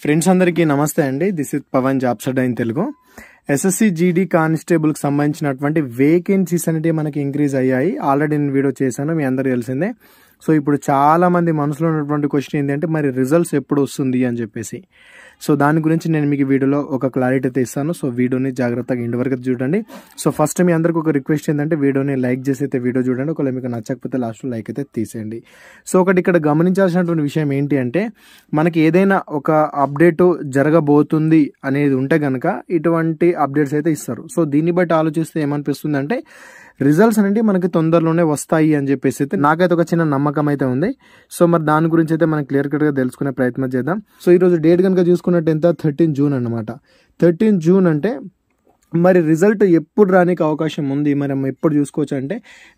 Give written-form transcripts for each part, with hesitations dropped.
Friends అందరికీ నమస్తే అండి. This is Pavan jobs Adda in Telugu. SSC GD constable కి సంబంధించినటువంటి వేకెన్సీస్ అనేవి మనకి ఇంక్రీజ్ అయ్యాయి. ఆల్రెడీ నేను వీడియో చేశాను, మీ అందరికీ తెలిసిందే. సో ఇప్పుడు చాలా మంది మనసులో ఉన్నటువంటి క్వశ్చన్ ఏంటంటే మరి రిజల్ట్స్ ఎప్పుడు వస్తుంది అని చెప్పేసి. సో దాని గురించి నేను మీకు వీడియోలో ఒక క్లారిటీ అయితే ఇస్తాను. సో వీడియోని జాగ్రత్తగా ఇంటి వరకు చూడండి. సో ఫస్ట్ మీ అందరికి ఒక రిక్వెస్ట్ ఏంటంటే వీడియోని లైక్ చేసి అయితే వీడియో చూడండి. ఒకవేళ మీకు నచ్చకపోతే లాస్ట్లో లైక్ అయితే తీసేయండి. సో ఒకటి ఇక్కడ గమనించాల్సినటువంటి విషయం ఏంటి అంటే మనకి ఏదైనా ఒక అప్డేట్ జరగబోతుంది అనేది ఉంటే కనుక ఇటువంటి అప్డేట్స్ అయితే ఇస్తారు. సో దీన్ని బట్టి ఆలోచిస్తే ఏమనిపిస్తుంది అంటే రిజల్ట్స్ అనేవి మనకి తొందరలోనే వస్తాయి అని చెప్పేసి అయితే నాకైతే ఒక చిన్న నమ్మకం అయితే ఉంది. సో మరి దాని గురించి అయితే మనం క్లియర్ కట్గా తెలుసుకునే ప్రయత్నం చేద్దాం. సో ఈరోజు డేట్ కనుక చూసుకున్నట్టు ఎంత 13 జూన్ అనమాట. 13 జూన్ అంటే మరి రిజల్ట్ ఎప్పుడు రానికి అవకాశం ఉంది, మరి ఎప్పుడు చూసుకోవచ్చు అంటే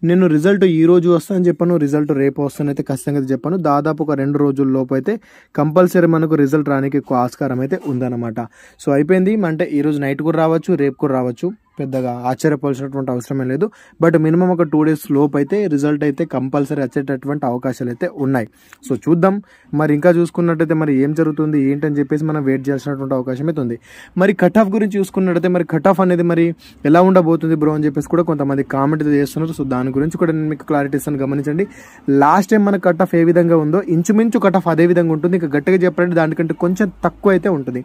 నేను రిజల్ట్ ఈ రోజు వస్తానని చెప్పాను, రిజల్ట్ రేపు వస్తానైతే ఖచ్చితంగా చెప్పాను. దాదాపు ఒక 2 రోజుల లోపు అయితే కంపల్సరీ మనకు రిజల్ట్ రానికి ఎక్కువ ఆస్కారం అయితే ఉందన్నమాట. సో అయిపోయింది అంటే ఈ రోజు నైట్ కూడా రావచ్చు, రేపు కూడా రావచ్చు, పెద్దగా ఆశ్చర్యపోవాల్సినటువంటి అవసరమే లేదు. బట్ మినిమం ఒక 2 డేస్ లోపు అయితే రిజల్ట్ అయితే కంపల్సరీ వచ్చేటటువంటి అవకాశాలు అయితే ఉన్నాయి. సో చూద్దాం మరి ఇంకా చూసుకున్నట్టయితే మరి ఏం జరుగుతుంది ఏంటని చెప్పేసి మనం వెయిట్ చేయాల్సినటువంటి అవకాశం అయితే ఉంది. మరి కట్ ఆఫ్ గురించి చూసుకున్నట్టయితే మరి కట్ ఆఫ్ అనేది మరి ఎలా ఉండబోతుంది బ్రో అని చెప్పేసి కూడా కొంతమంది కామెంట్ చేస్తున్నారు. సో దాని గురించి కూడా నేను మీకు క్లారిటీ ఇస్తాను, గమనించండి. లాస్ట్ టైం మన కట్ ఆఫ్ ఏ విధంగా ఉందో ఇంచుమించు కట్ ఆఫ్ అదే విధంగా ఉంటుంది. ఇంకా గట్టిగా చెప్పాలంటే దానికంటే కొంచెం తక్కువ అయితే ఉంటుంది.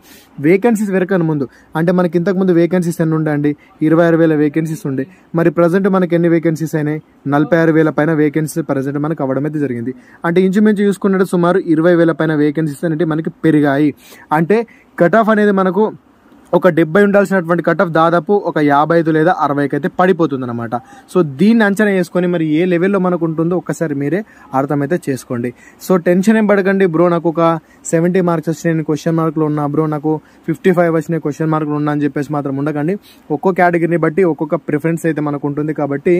వేకెన్సీస్ వెరకని ముందు అంటే మనకి ఇంతకుముందు వేకెన్సీస్ ఎన్ని ఉండండి, 26,000 వేకెన్సీస్ ఉండే. మరి ప్రజెంట్ మనకి ఎన్ని వేకెన్సీస్ అయినాయి, 46,000 పైన వేకెన్సీస్ ప్రజెంట్ మనకు అవ్వడం అయితే జరిగింది. అంటే ఇంచుమించు చూసుకున్నట్టు సుమారు 20,000 పైన వేకెన్సీస్ అనేవి మనకి పెరిగాయి. అంటే కట్ ఆఫ్ అనేది మనకు ఒక 70 ఉండాల్సినటువంటి కట్ ఆఫ్ దాదాపు ఒక 55 లేదా 60కి అయితే పడిపోతుంది అనమాట. సో దీన్ని అంచనా వేసుకొని మరి ఏ లెవెల్లో మనకు ఉంటుందో ఒక్కసారి మీరే అర్థమైతే చేసుకోండి. సో టెన్షన్ ఏం పడకండి బ్రో, నాకు ఒక 70 మార్క్స్ వచ్చినాయి క్వశ్చన్ మార్కులు ఉన్నా, బ్రో నాకు 55 వచ్చినాయి క్వశ్చన్ మార్కులు ఉన్నా అని చెప్పేసి మాత్రం ఉండకండి. ఒక్కో కేటగిరీని బట్టి ఒక్కొక్క ప్రిఫరెన్స్ అయితే మనకు ఉంటుంది కాబట్టి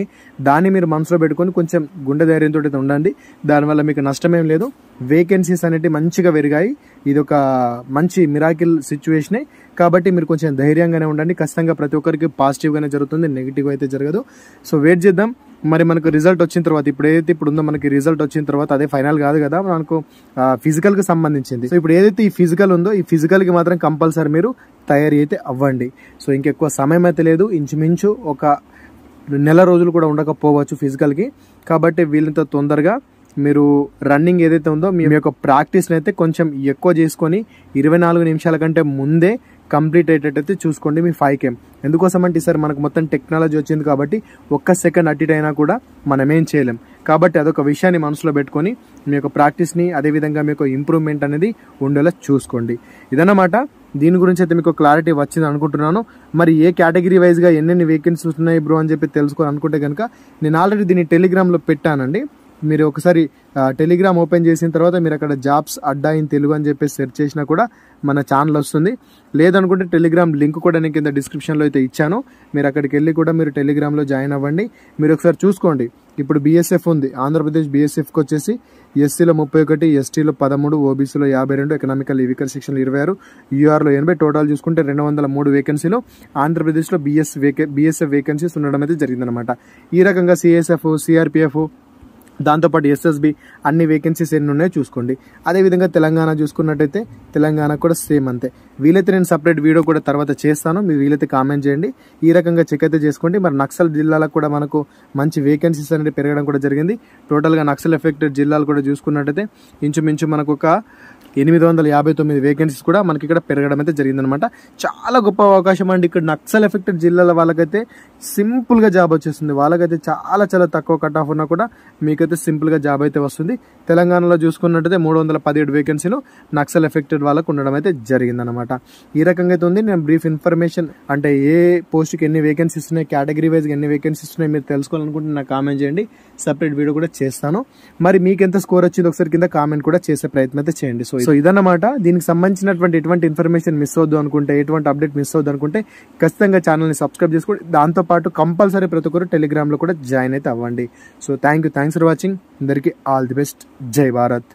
దాన్ని మీరు మనసులో పెట్టుకొని కొంచెం గుండె ధైర్యంతో అయితే ఉండండి. దానివల్ల మీకు నష్టమేం లేదు. వేకెన్సీస్ అనేవి మంచిగా పెరిగాయి. ఇది ఒక మంచి మిరాకిల్ సిచ్యువేషనే కాబట్టి మీరు కొంచెం ధైర్యంగానే ఉండండి. ఖచ్చితంగా ప్రతి ఒక్కరికి పాజిటివ్గానే జరుగుతుంది, నెగిటివ్ అయితే జరగదు. సో వెయిట్ చేద్దాం. మరి మనకు రిజల్ట్ వచ్చిన తర్వాత ఇప్పుడు ఏదైతే ఇప్పుడు ఉందో మనకి రిజల్ట్ వచ్చిన తర్వాత అదే ఫైనల్ కాదు కదా, మనకు ఫిజికల్కి సంబంధించింది. సో ఇప్పుడు ఏదైతే ఈ ఫిజికల్ ఉందో ఈ ఫిజికల్కి మాత్రం కంపల్సరీ మీరు తయారీ అయితే అవ్వండి. సో ఇంకెక్కువ సమయం అయితే లేదు, ఇంచుమించు ఒక నెల రోజులు కూడా ఉండకపోవచ్చు ఫిజికల్కి. కాబట్టి వీళ్ళంత తొందరగా మీరు రన్నింగ్ ఏదైతే ఉందో మీ యొక్క ప్రాక్టీస్ని అయితే కొంచెం ఎక్కువ చేసుకొని 24 నిమిషాల కంటే ముందే కంప్లీట్ అయ్యేటట్టయితే చూసుకోండి మీ 5K. ఎందుకోసం అంటే సార్ మనకు మొత్తం టెక్నాలజీ వచ్చింది కాబట్టి ఒక్క సెకండ్ అటు ఇటు అయినా కూడా మనం ఏం చేయలేం. కాబట్టి అదొక విషయాన్ని మనసులో పెట్టుకొని మీ యొక్క ప్రాక్టీస్ని అదేవిధంగా మీకు ఇంప్రూవ్మెంట్ అనేది ఉండేలా చూసుకోండి. ఇదన్నమాట. దీని గురించి అయితే మీకు క్లారిటీ వచ్చింది అనుకుంటున్నాను. మరి ఏ కేటగిరీ వైజ్గా ఎన్నెన్ని వేకెన్సీస్ ఉన్నాయి బ్రో అని చెప్పి తెలుసుకోవాలనుకుంటే కనుక నేను ఆల్రెడీ దీన్ని టెలిగ్రామ్లో పెట్టానండి. మీరు ఒకసారి టెలిగ్రామ్ ఓపెన్ చేసిన తర్వాత మీరు అక్కడ జాబ్స్ అడ్డా ఇన్ తెలుగు అని చెప్పేసి సెర్చ్ చేసినా కూడా మన ఛానల్ వస్తుంది. లేదనుకుంటే టెలిగ్రామ్ లింక్ కూడా నేను కింద డిస్క్రిప్షన్లో అయితే ఇచ్చాను. మీరు అక్కడికి వెళ్ళి కూడా మీరు టెలిగ్రామ్లో జాయిన్ అవ్వండి. మీరు ఒకసారి చూసుకోండి. ఇప్పుడు BSF ఉంది, ఆంధ్రప్రదేశ్ BSFకి వచ్చేసి ఎస్సీలో 31, ఎస్టీలో 13, ఓబీసీలో 52, ఎకనామికల్ వీకర్ సెక్షన్లో 26, యూఆర్లో 80, టోటల్ చూసుకుంటే 203 వేకెన్సీలు ఆంధ్రప్రదేశ్లో BSF వేకెన్సీస్ ఉండడం అయితే జరిగిందనమాట. ఈ రకంగా CSF, CRPF దాంతోపాటు SSB అన్ని వేకెన్సీస్ ఎన్ని ఉన్నాయో చూసుకోండి. అదేవిధంగా తెలంగాణ చూసుకున్నట్టయితే తెలంగాణ కూడా సేమ్ అంతే. వీలైతే నేను సపరేట్ వీడియో కూడా తర్వాత చేస్తాను, మీరు వీలైతే కామెంట్ చేయండి. ఈ రకంగా చెక్ అయితే చేసుకోండి. మరి నక్సల్ జిల్లాలకు కూడా మనకు మంచి వేకెన్సీస్ అనేది పెరగడం కూడా జరిగింది. టోటల్గా నక్సల్ ఎఫెక్టెడ్ జిల్లాలు కూడా చూసుకున్నట్టయితే ఇంచుమించు మనకు ఒక 859 వేకెన్సీస్ కూడా మనకి ఇక్కడ పెరగడం అయితే జరిగిందనమాట. చాలా గొప్ప అవకాశం అండి. ఇక్కడ నక్సల్ ఎఫెక్టెడ్ జిల్లాల వాళ్ళకైతే సింపుల్గా జాబ్ వచ్చేస్తుంది. వాళ్ళకైతే చాలా చాలా తక్కువ కట్ ఆఫ్ ఉన్నా కూడా మీకైతే సింపుల్గా జాబ్ అయితే వస్తుంది. తెలంగాణలో చూసుకున్నట్టయితే 317 వేకెన్సీలు నక్సల్ ఎఫెక్టెడ్ వాళ్ళకు ఉండడం అయితే జరిగిందనమాట. ఈ రకంగా అయితే ఉంది. నేను బ్రీఫ్ ఇన్ఫర్మేషన్ అంటే ఏ పోస్ట్కి ఎన్ని వేకెన్సీస్ ఉన్నాయి, కేటగిరీ వైజ్గా ఎన్ని వేకెన్సీస్ ఉన్నాయి మీరు తెలుసుకోవాలనుకుంటే నాకు కామెంట్ చేయండి. సపరేట్ వీడియో కూడా చేస్తాను. మరి మీకు ఎంత స్కోర్ వచ్చింది ఒకసారి కింద కామెంట్ కూడా చేసే ప్రయత్నం అయితే చేయండి. సో ఇదన్నమాట. దీనికి సంబంధించినటువంటి ఎటువంటి ఇన్ఫర్మేషన్ మిస్ అవుద్దు అనుకుంటే, ఎటువంటి అప్డేట్ మిస్ అవుద్దు అనుకుంటే ఖచ్చితంగా ఛానల్ని సబ్స్క్రైబ్ చేసుకోండి. దాంతోపాటు కంపల్సరీ ప్రతి ఒక్కరు టెలిగ్రామ్లో కూడా జాయిన్ అయితే అవ్వండి. So thanks for watching. అందరికీ ఆల్ ది బెస్ట్. జై భారత్.